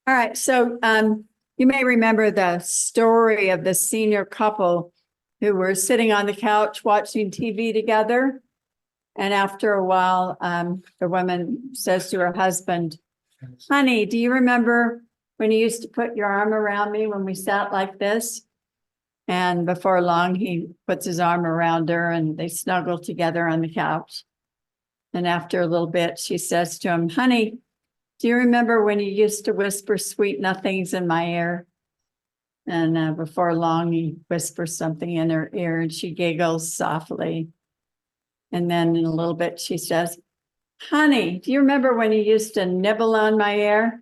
All right, so you may remember the story of the senior couple who were sitting on the couch watching TV together. And after a while, the woman says to her husband, "Honey, do you remember when you used to put your arm around me when we sat like this?" And before long, he puts his arm around her and they snuggle together on the couch. And after a little bit, she says to him, "Honey, do you remember when you used to whisper sweet nothings in my ear?" And before long, he whispers something in her ear and she giggles softly. And then in a little bit, she says, "Honey, do you remember when you used to nibble on my ear?"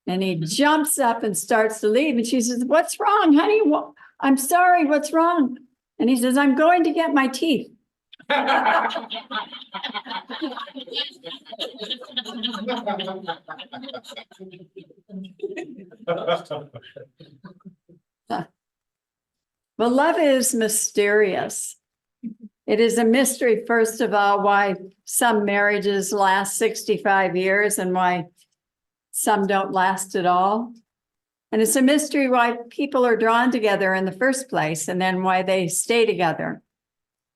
And he jumps up and starts to leave. And she says, "What's wrong, honey? I'm sorry, what's wrong?" And he says, "I'm going to get my teeth." Well, love is mysterious. It is a mystery, first of all, why some marriages last 65 years and why some don't last at all. And it's a mystery why people are drawn together in the first place and then why they stay together.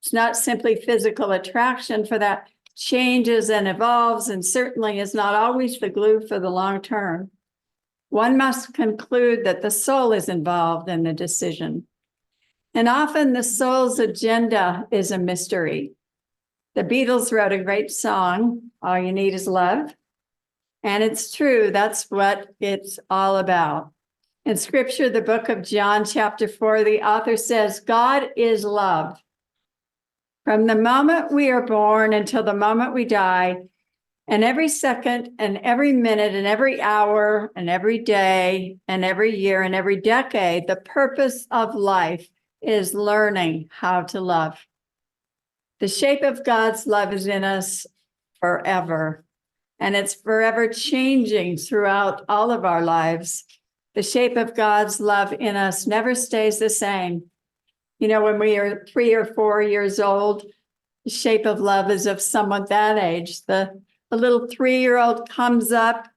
It's not simply physical attraction, for that changes and evolves and certainly is not always the glue for the long term. One must conclude that the soul is involved in the decision. And often the soul's agenda is a mystery. The Beatles wrote a great song, "All You Need Is Love." And it's true, that's what it's all about. In scripture, the book of John, chapter 4, the author says, "God is love. From the moment we are born until the moment we die, and every second and every minute and every hour and every day and every year and every decade, the purpose of life is learning how to love." The shape of God's love is in us forever, and it's forever changing throughout all of our lives. The shape of God's love in us never stays the same. You know, when we are 3 or 4 years old, the shape of love is of someone that age. The little 3-year-old comes up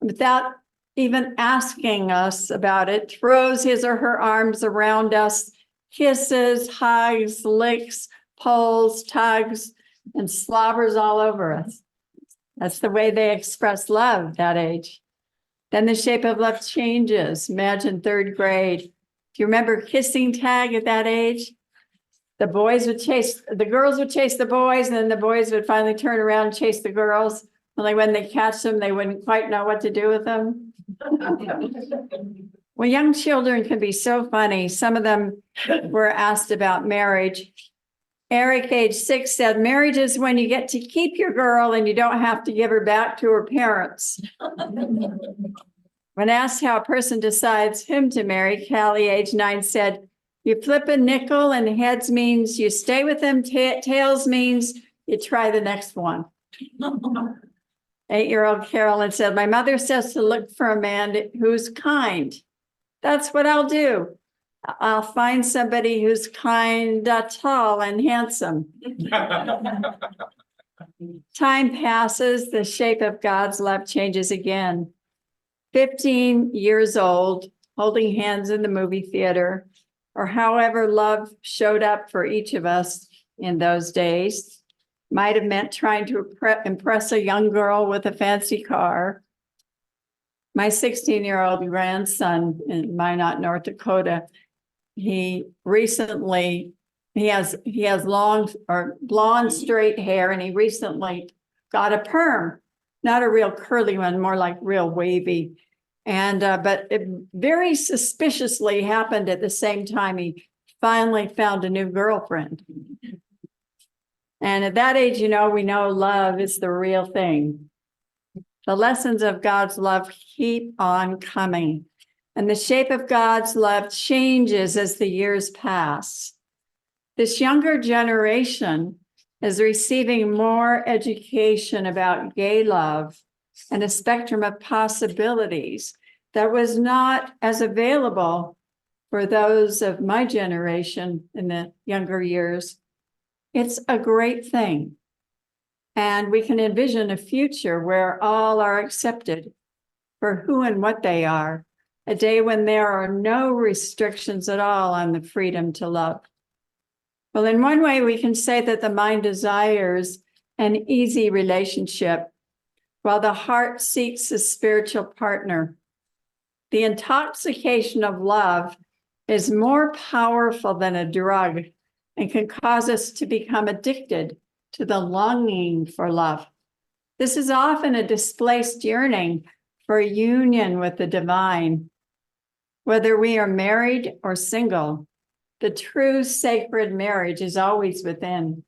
without even asking us about it, throws his or her arms around us, kisses, hugs, licks, pulls, tugs, and slobbers all over us. That's the way they express love that age. Then the shape of love changes. Imagine 3rd grade. Do you remember kissing tag at that age? The girls would chase the boys, and then the boys would finally turn around and chase the girls. Only when they catch them, they wouldn't quite know what to do with them. Well, young children can be so funny. Some of them were asked about marriage. Eric, age 6, said, "Marriage is when you get to keep your girl and you don't have to give her back to her parents." When asked how a person decides whom to marry, Callie, age 9, said, "You flip a nickel and heads means you stay with them, tails means you try the next one." 8-year-old Carolyn said, "My mother says to look for a man who's kind. That's what I'll do. I'll find somebody who's kind, tall, and handsome." Time passes, the shape of God's love changes again. 15 years old, holding hands in the movie theater, or however love showed up for each of us in those days, might have meant trying to impress a young girl with a fancy car. My 16-year-old grandson in Minot, North Dakota, he has long or blonde straight hair, and he recently got a perm, not a real curly one, more like real wavy. And but it very suspiciously happened at the same time he finally found a new girlfriend. And at that age, you know, we know love is the real thing. The lessons of God's love keep on coming, and the shape of God's love changes as the years pass. This younger generation is receiving more education about gay love and a spectrum of possibilities that was not as available for those of my generation in the younger years. It's a great thing. And we can envision a future where all are accepted. for who and what they are, a day when there are no restrictions at all on the freedom to love. Well, in one way, we can say that the mind desires an easy relationship, while the heart seeks a spiritual partner. The intoxication of love is more powerful than a drug and can cause us to become addicted to the longing for love. This is often a displaced yearning for union with the divine. Whether we are married or single, the true sacred marriage is always within.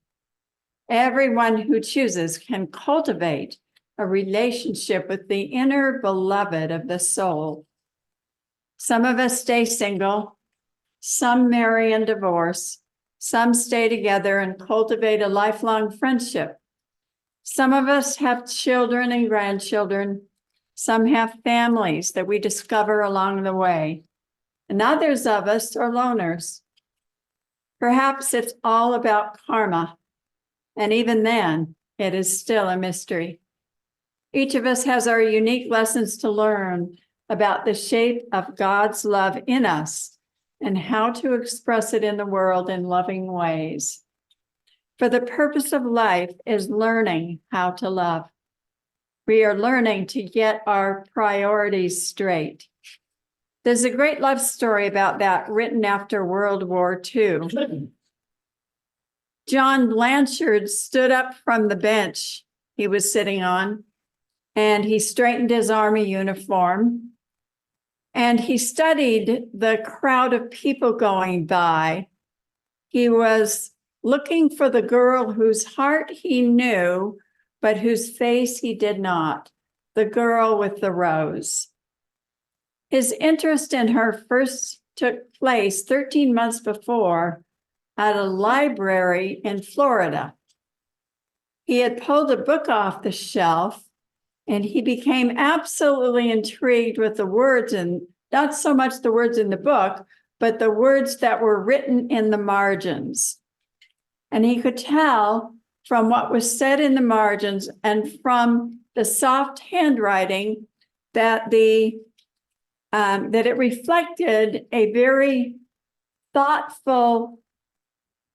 Everyone who chooses can cultivate a relationship with the inner beloved of the soul. Some of us stay single, some marry and divorce, some stay together and cultivate a lifelong friendship. Some of us have children and grandchildren. Some have families that we discover along the way. And others of us are loners. Perhaps it's all about karma. And even then, it is still a mystery. Each of us has our unique lessons to learn about the shape of God's love in us and how to express it in the world in loving ways. For the purpose of life is learning how to love. We are learning to get our priorities straight. There's a great love story about that written after World War II. John Blanchard stood up from the bench he was sitting on, and he straightened his army uniform, and he studied the crowd of people going by. He was looking for the girl whose heart he knew, but whose face he did not, the girl with the rose. His interest in her first took place 13 months before at a library in Florida. He had pulled a book off the shelf, and he became absolutely intrigued with the words, and not so much the words in the book, but the words that were written in the margins. And he could tell from what was said in the margins and from the soft handwriting that it reflected a very thoughtful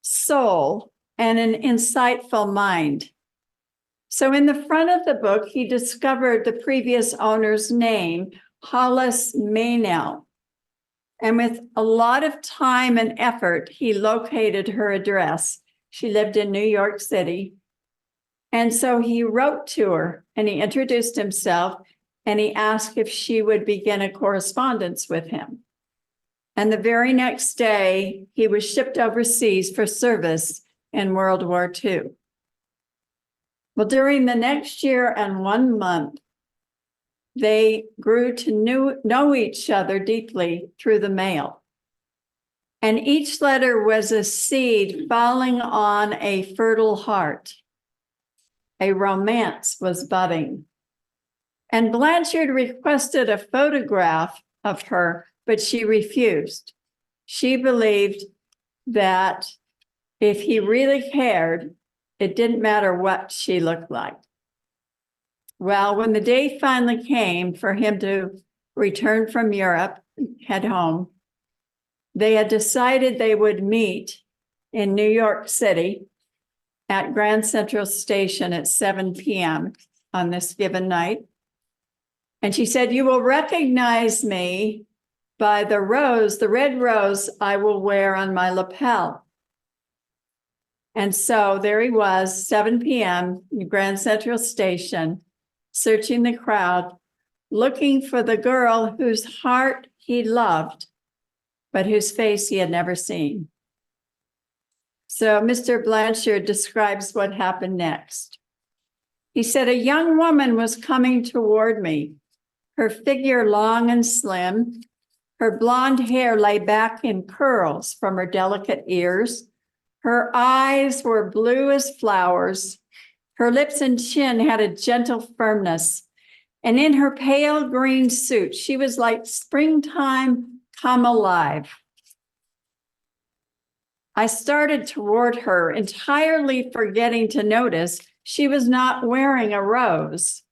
soul and an insightful mind. So in the front of the book, he discovered the previous owner's name, Hollis Maynell. And with a lot of time and effort, he located her address. She lived in New York City. And so he wrote to her and he introduced himself and he asked if she would begin a correspondence with him. And the very next day, he was shipped overseas for service in World War II. Well, during the next year and 1 month, they grew to know each other deeply through the mail. And each letter was a seed falling on a fertile heart. A romance was budding. And Blanchard requested a photograph of her, but she refused. She believed that if he really cared, it didn't matter what she looked like. Well, when the day finally came for him to return from Europe, head home, they had decided they would meet in New York City at Grand Central Station at 7 p.m. on this given night. And she said, "You will recognize me by the rose, the red rose I will wear on my lapel." And so there he was, 7 p.m. in Grand Central Station, searching the crowd, looking for the girl whose heart he loved, but whose face he had never seen. So Mr. Blanchard describes what happened next. He said, "A young woman was coming toward me, her figure long and slim. Her blonde hair lay back in curls from her delicate ears. Her eyes were blue as flowers. Her lips and chin had a gentle firmness. And in her pale green suit, she was like springtime come alive. I started toward her, entirely forgetting to notice she was not wearing a rose.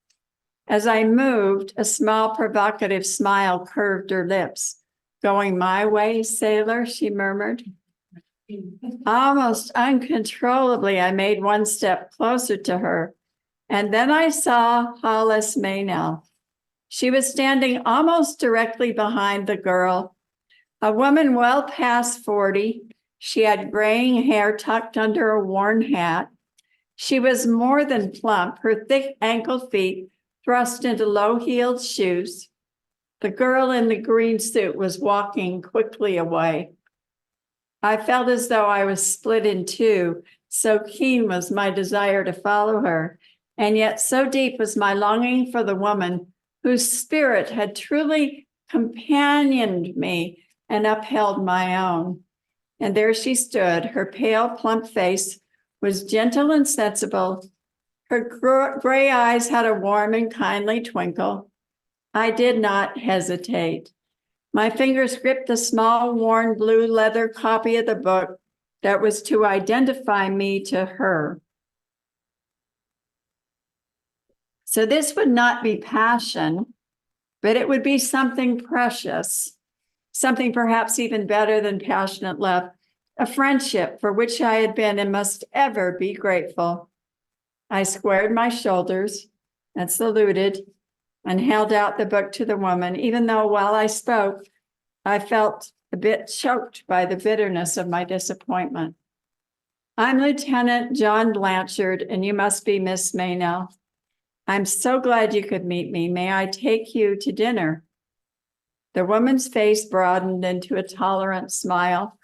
As I moved, a small provocative smile curved her lips. "Going my way, sailor?" she murmured. Almost uncontrollably, I made one step closer to her, and then I saw Hollis Maynell. She was standing almost directly behind the girl, a woman well past 40. She had graying hair tucked under a worn hat. She was more than plump, her thick ankle feet thrust into low-heeled shoes. The girl in the green suit was walking quickly away. I felt as though I was split in two, so keen was my desire to follow her, and yet so deep was my longing for the woman whose spirit had truly companioned me and upheld my own. And there she stood, her pale, plump face was gentle and sensible. Her gray eyes had a warm and kindly twinkle. I did not hesitate. My fingers gripped the small, worn blue leather copy of the book that was to identify me to her. So this would not be passion, but it would be something precious, something perhaps even better than passionate love, a friendship for which I had been and must ever be grateful. I squared my shoulders and saluted and held out the book to the woman, even though while I spoke, I felt a bit choked by the bitterness of my disappointment. "I'm Lieutenant John Blanchard, and you must be Miss Maynell. I'm so glad you could meet me. May I take you to dinner?" The woman's face broadened into a tolerant smile.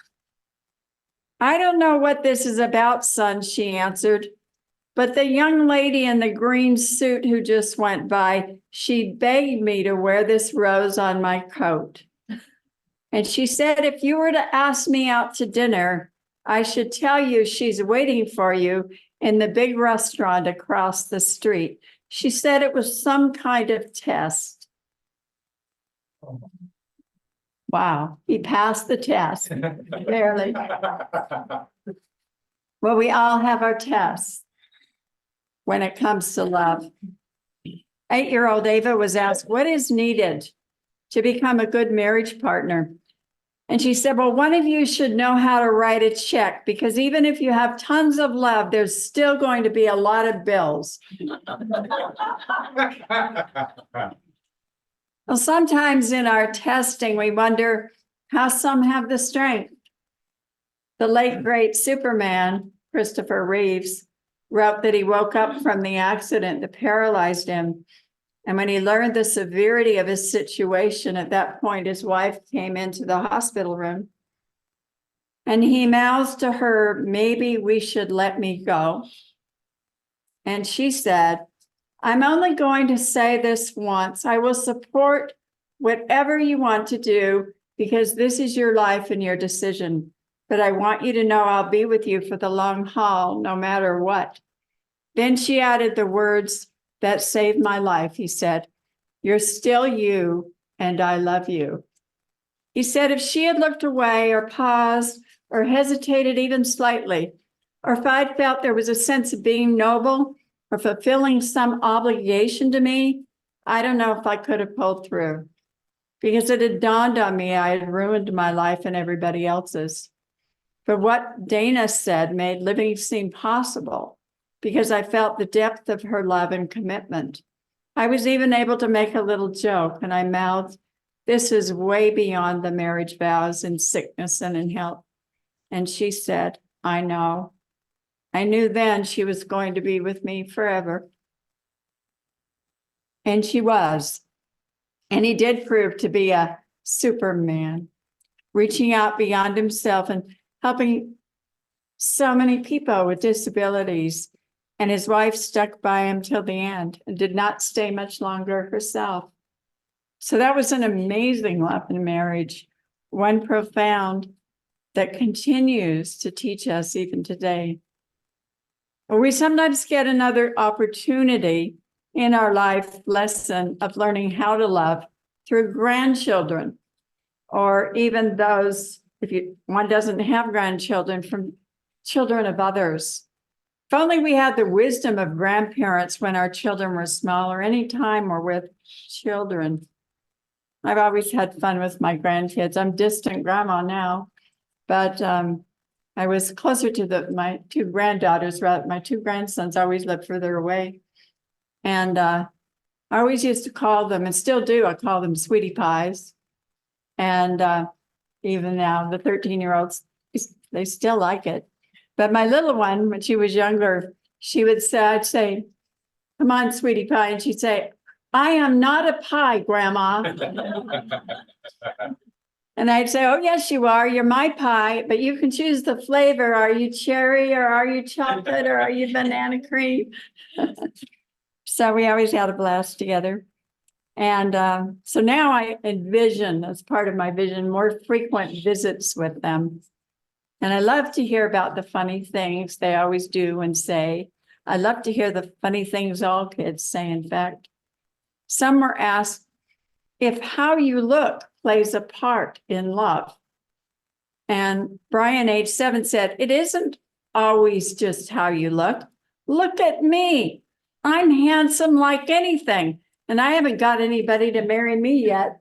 "I don't know what this is about, son," she answered, "but the young lady in the green suit who just went by, she begged me to wear this rose on my coat. And she said, if you were to ask me out to dinner, I should tell you she's waiting for you in the big restaurant across the street. She said it was some kind of test." Wow, he passed the test, barely. Well, we all have our tests when it comes to love. 8-year-old Ava was asked, "What is needed to become a good marriage partner?" And she said, "Well, one of you should know how to write a check, because even if you have tons of love, there's still going to be a lot of bills." Well, sometimes in our testing, we wonder how some have the strength. The late, great Superman, Christopher Reeves, wrote that he woke up from the accident that paralyzed him. And when he learned the severity of his situation, at that point, his wife came into the hospital room. And he mouths to her, "Maybe we should let me go." And she said, "I'm only going to say this once. I will support whatever you want to do because this is your life and your decision. But I want you to know I'll be with you for the long haul, no matter what." Then she added the words that saved my life. He said, "You're still you, and I love you." He said if she had looked away or paused or hesitated even slightly, or if I'd felt there was a sense of being noble or fulfilling some obligation to me, I don't know if I could have pulled through, because it had dawned on me I had ruined my life and everybody else's. But what Dana said made living seem possible, because I felt the depth of her love and commitment. I was even able to make a little joke, and I mouthed, "This is way beyond the marriage vows in sickness and in health." And she said, "I know." I knew then she was going to be with me forever. And she was. And he did prove to be a Superman, reaching out beyond himself and helping so many people with disabilities. And his wife stuck by him till the end and did not stay much longer herself. So that was an amazing love in marriage, one profound that continues to teach us even today. Or we sometimes get another opportunity in our life lesson of learning how to love through grandchildren, or even those, if one doesn't have grandchildren, from children of others. If only we had the wisdom of grandparents when our children were small, or any time we're with children. I've always had fun with my grandkids. I'm distant grandma now, but I was closer to my two granddaughters. My two grandsons always lived further away. And I always used to call them, and still do, I call them sweetie pies. And even now, the 13-year-olds, they still like it. But my little one, when she was younger, she would say, I'd say, come on, sweetie pie. And she'd say, I am not a pie, Grandma. And I'd say, oh, yes, you are. You're my pie, but you can choose the flavor. Are you cherry, or are you chocolate, or are you banana cream? So we always had a blast together. And so now I envision, as part of my vision, more frequent visits with them. And I love to hear about the funny things they always do and say. I love to hear the funny things all kids say, in fact. Some were asked if how you look plays a part in love. And Brian, age 7, said, it isn't always just how you look. Look at me. I'm handsome like anything. And I haven't got anybody to marry me yet.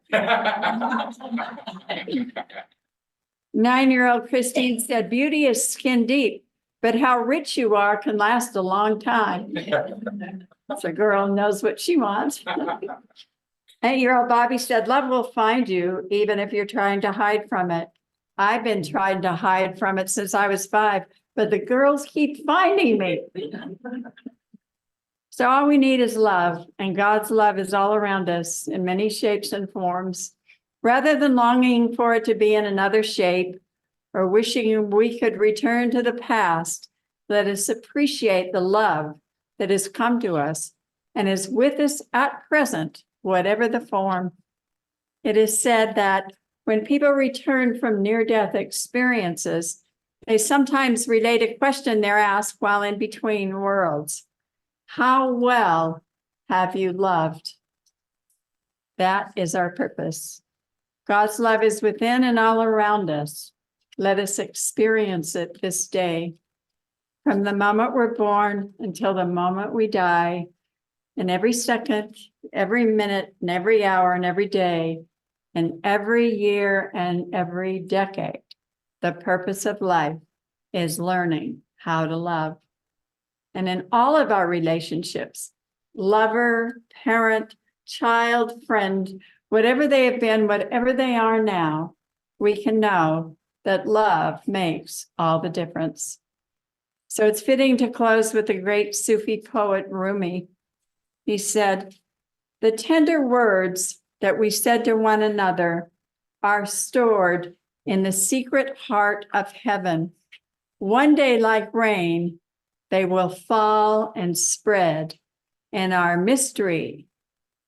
9-year-old Christine said, beauty is skin deep, but how rich you are can last a long time. So girl knows what she wants. 8-year-old Bobby said, love will find you even if you're trying to hide from it. I've been trying to hide from it since I was 5, but the girls keep finding me. So all we need is love, and God's love is all around us in many shapes and forms. Rather than longing for it to be in another shape or wishing we could return to the past, let us appreciate the love that has come to us and is with us at present, whatever the form. It is said that when people return from near-death experiences, they sometimes relate a question they're asked while in between worlds. How well have you loved? That is our purpose. God's love is within and all around us. Let us experience it this day. From the moment we're born until the moment we die, and every second, every minute, and every hour, and every day, and every year, and every decade, the purpose of life is learning how to love. And in all of our relationships, lover, parent, child, friend, whatever they have been, whatever they are now, we can know that love makes all the difference. So it's fitting to close with the great Sufi poet Rumi. He said, the tender words that we said to one another are stored in the secret heart of heaven. One day, like rain, they will fall and spread, and our mystery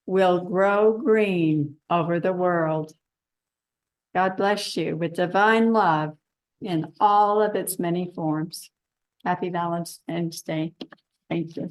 will grow green over the world. God bless you with divine love in all of its many forms. Happy Valentine's Day. Thank you.